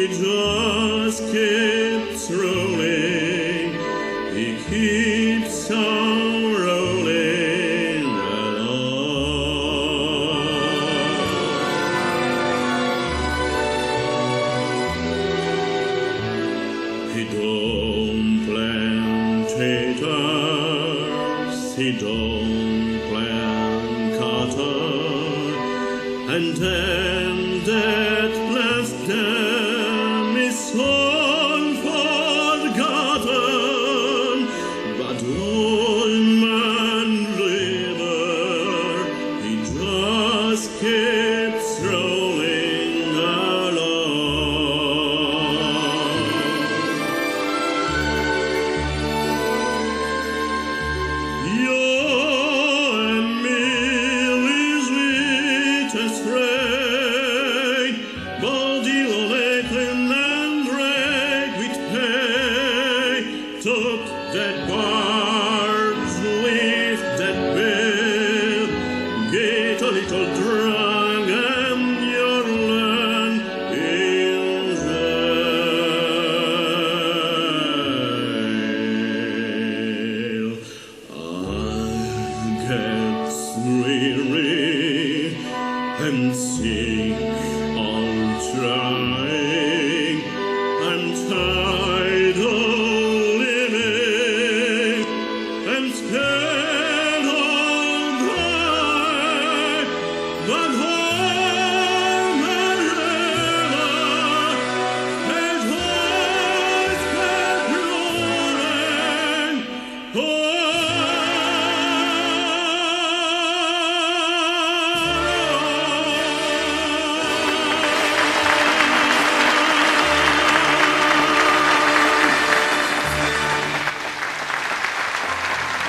He just keeps rolling, he keeps on rolling along. He don't plant taters, he don't plant cotton, and then that last dam is soon forgotten. But old man river, he just keeps rolling along. You and me, we sweetest rain, Baldio, Lakeland, and Drake with pay, took that